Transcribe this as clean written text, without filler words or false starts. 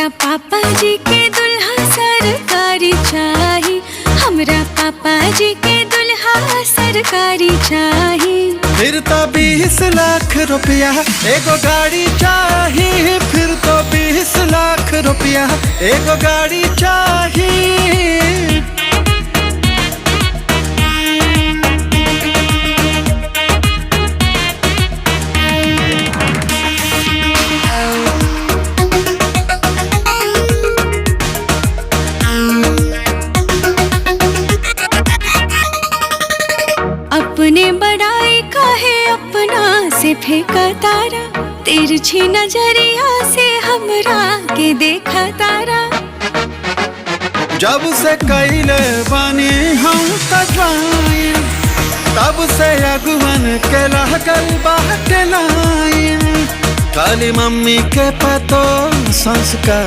हमरा पापा जी के दुल्हा सरकारी चाही, हमरा पापा जी के दुल्हा सरकारी चाही। फिर तो 20 लाख रुपया एगो गाड़ी चाही, फिर तो 20 लाख रुपया एगो गाड़ी चाही। अपने बड़ाई काहे अपना से फेंका तारा, तिरछी नजरिया से हमरा के देखा तारा। जब से कैले बानी हम तजवाइन, तब से अगुवन के लागल बाटे लाइन। खाली मम्मी के पतो संस्कार